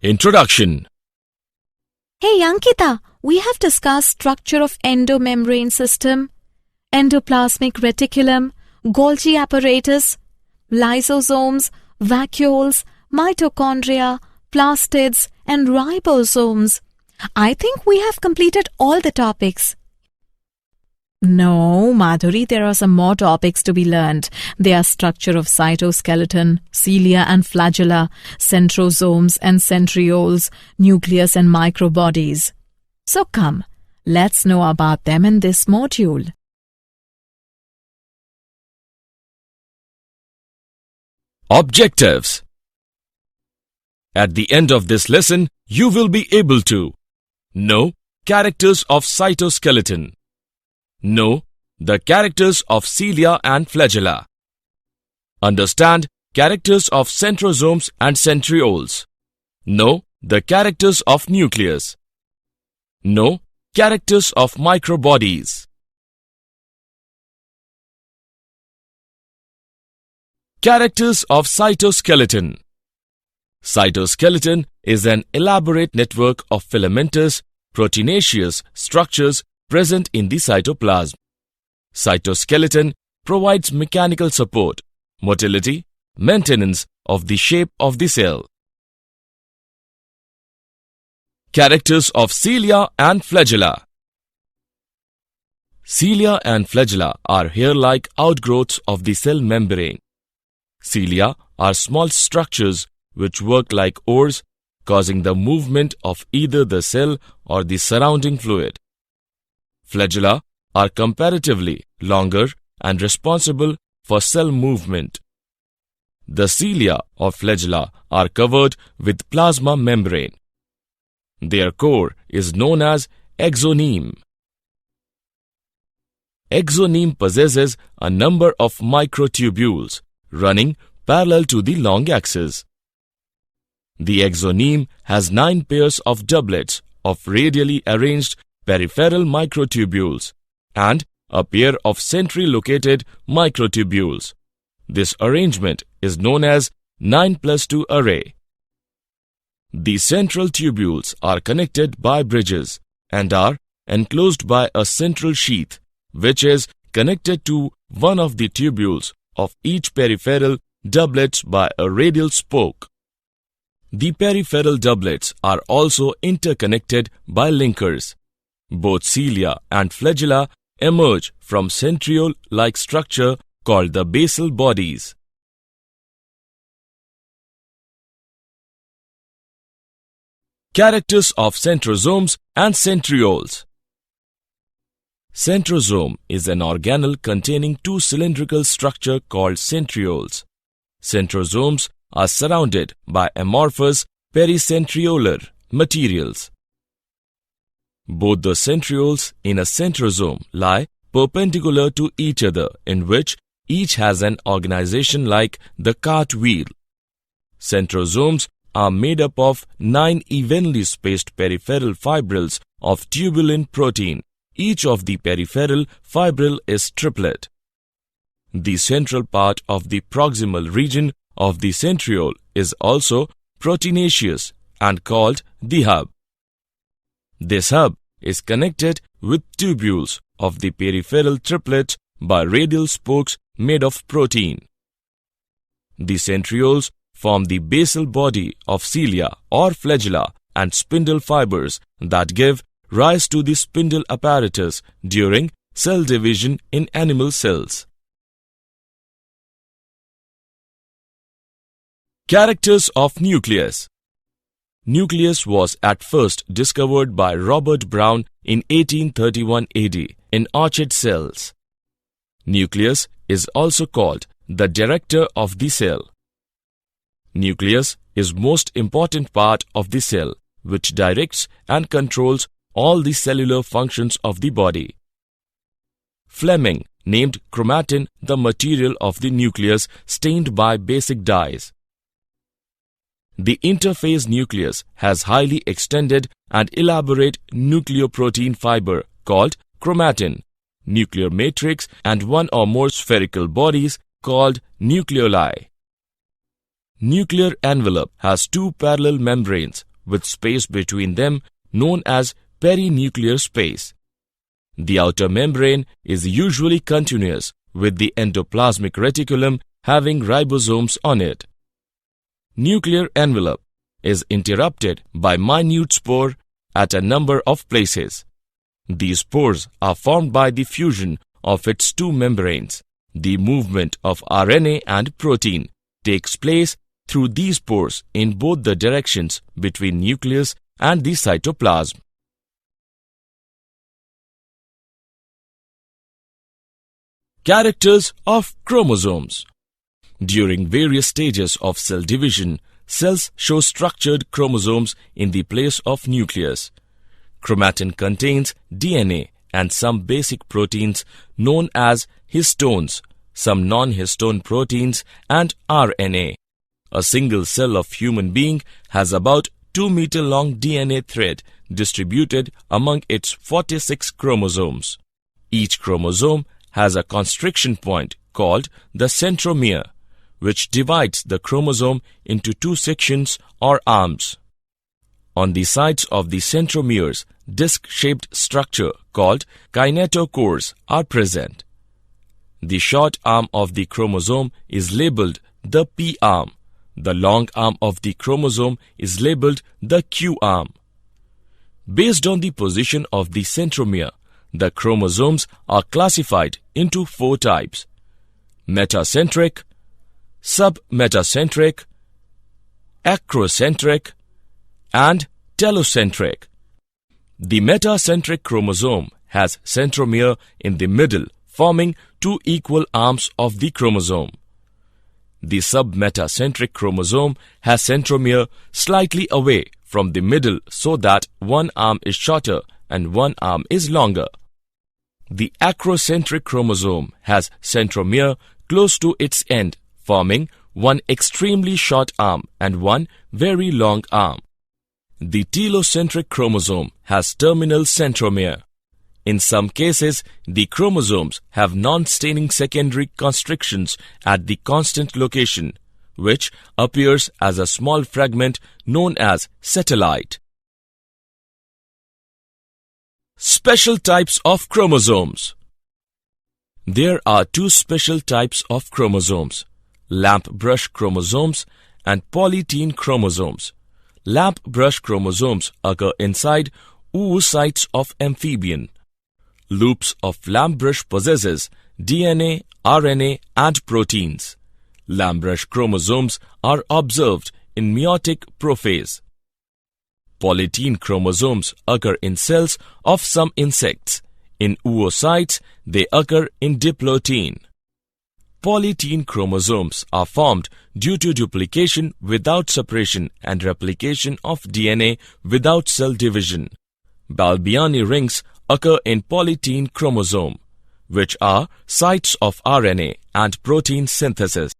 Introduction. Hey Ankita, we have discussed structure of endomembrane system, endoplasmic reticulum, Golgi apparatus, lysosomes, vacuoles, mitochondria, plastids and ribosomes. I think we have completed all the topics. No, Madhuri, there are some more topics to be learned. They are structure of cytoskeleton, cilia and flagella, centrosomes and centrioles, nucleus and microbodies. So come, let's know about them in this module. Objectives. At the end of this lesson, you will be able to know characters of cytoskeleton. Know the characters of cilia and flagella. Understand characters of centrosomes and centrioles. Know the characters of nucleus. Know characters of microbodies. Characters of cytoskeleton. Cytoskeleton is an elaborate network of filamentous, proteinaceous structures present in the cytoplasm. Cytoskeleton provides mechanical support, motility, maintenance of the shape of the cell. Characters of cilia and flagella. Cilia and flagella are hair-like outgrowths of the cell membrane. Cilia are small structures which work like oars, causing the movement of either the cell or the surrounding fluid. Flagella are comparatively longer and responsible for cell movement. The cilia or flagella are covered with plasma membrane. Their core is known as exoneme. Exoneme possesses a number of microtubules running parallel to the long axis. The exoneme has 9 pairs of doublets of radially arranged peripheral microtubules and a pair of centrally located microtubules. This arrangement is known as 9+2 array. The central tubules are connected by bridges and are enclosed by a central sheath which is connected to one of the tubules of each peripheral doublets by a radial spoke. The peripheral doublets are also interconnected by linkers. Both cilia and flagella emerge from centriole-like structure called the basal bodies. Characters of centrosomes and centrioles. Centrosome is an organelle containing 2 cylindrical structure called centrioles. Centrosomes are surrounded by amorphous pericentriolar materials. Both the centrioles in a centrosome lie perpendicular to each other, in which each has an organization like the cartwheel. Centrosomes are made up of 9 evenly spaced peripheral fibrils of tubulin protein. Each of the peripheral fibril is triplet. The central part of the proximal region of the centriole is also proteinaceous and called the hub. This hub is connected with tubules of the peripheral triplets by radial spokes made of protein. The centrioles form the basal body of cilia or flagella and spindle fibers that give rise to the spindle apparatus during cell division in animal cells. Characters of nucleus. Nucleus was at first discovered by Robert Brown in 1831 AD in orchid cells. Nucleus is also called the director of the cell. Nucleus is most important part of the cell, which directs and controls all the cellular functions of the body. Fleming named chromatin the material of the nucleus stained by basic dyes. The interphase nucleus has highly extended and elaborate nucleoprotein fiber called chromatin, nuclear matrix, and one or more spherical bodies called nucleoli. Nuclear envelope has 2 parallel membranes with space between them known as perinuclear space. The outer membrane is usually continuous, with the endoplasmic reticulum having ribosomes on it. Nuclear envelope is interrupted by minute spore at a number of places. These spores are formed by the fusion of its two membranes. The movement of RNA and protein takes place through these pores in both the directions between nucleus and the cytoplasm. Characters of chromosomes. During various stages of cell division, cells show structured chromosomes in the place of nucleus. Chromatin contains DNA and some basic proteins known as histones, some non-histone proteins, and RNA. A single cell of human being has about 2-meter-long DNA thread distributed among its 46 chromosomes. Each chromosome has a constriction point called the centromere, which divides the chromosome into two sections or arms. On the sides of the centromeres, disc-shaped structure called kinetochores are present. The short arm of the chromosome is labeled the P arm. The long arm of the chromosome is labeled the Q arm. Based on the position of the centromere, the chromosomes are classified into 4 types: metacentric, submetacentric, acrocentric, and telocentric. The metacentric chromosome has centromere in the middle, forming 2 equal arms of the chromosome. The submetacentric chromosome has centromere slightly away from the middle so that one arm is shorter and one arm is longer. The acrocentric chromosome has centromere close to its end, forming one extremely short arm and one very long arm. The telocentric chromosome has terminal centromere. In some cases, the chromosomes have non-staining secondary constrictions at the constant location, which appears as a small fragment known as satellite. Special types of chromosomes. There are 2 special types of chromosomes: lamp brush chromosomes and polytene chromosomes. Lamp brush chromosomes occur inside oocytes of amphibian. Loops of lamp brush possesses DNA, RNA, and proteins. Lamp brush chromosomes are observed in meiotic prophase. Polytene chromosomes occur in cells of some insects. In oocytes, they occur in diplotein. Polytene chromosomes are formed due to duplication without separation and replication of DNA without cell division. Balbiani rings occur in polytene chromosome, which are sites of RNA and protein synthesis.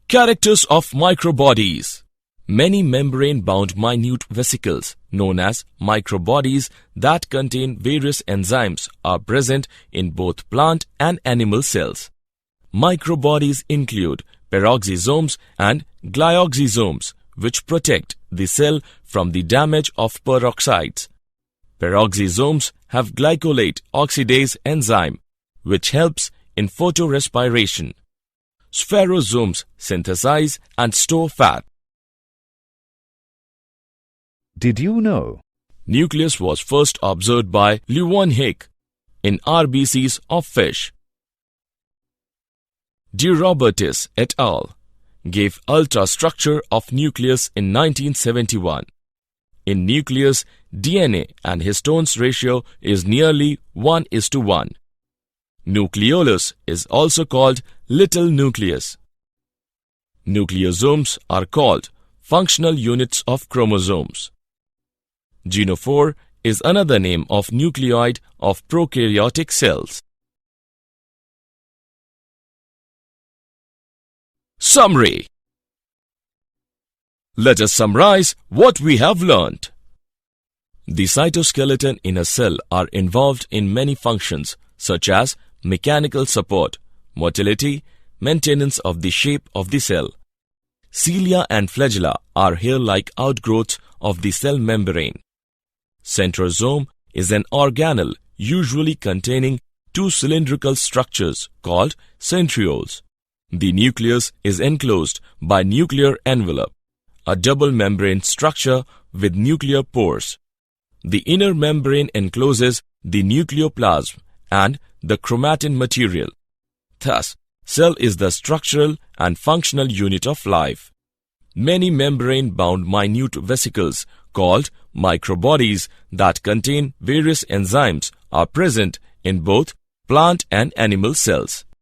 Characters of microbodies. Many membrane-bound minute vesicles, known as microbodies that contain various enzymes, are present in both plant and animal cells. Microbodies include peroxisomes and glyoxisomes, which protect the cell from the damage of peroxides. Peroxisomes have glycolate oxidase enzyme, which helps in photorespiration. Spherosomes synthesize and store fat. Did you know? Nucleus was first observed by Leuwenhoek in RBCs of fish. De Robertis et al. Gave ultrastructure of nucleus in 1971. In nucleus, DNA and histones ratio is nearly 1:1. Nucleolus is also called little nucleus. Nucleosomes are called functional units of chromosomes. Genophore is another name of nucleoid of prokaryotic cells. Summary. Let us summarize what we have learnt. The cytoskeleton in a cell are involved in many functions such as mechanical support, motility, maintenance of the shape of the cell. cilia and flagella are hair-like outgrowths of the cell membrane. Centrosome is an organelle usually containing two cylindrical structures called centrioles. The nucleus is enclosed by nuclear envelope, a double membrane structure with nuclear pores. The inner membrane encloses the nucleoplasm and the chromatin material. Thus, cell is the structural and functional unit of life. Many membrane-bound minute vesicles called microbodies that contain various enzymes are present in both plant and animal cells.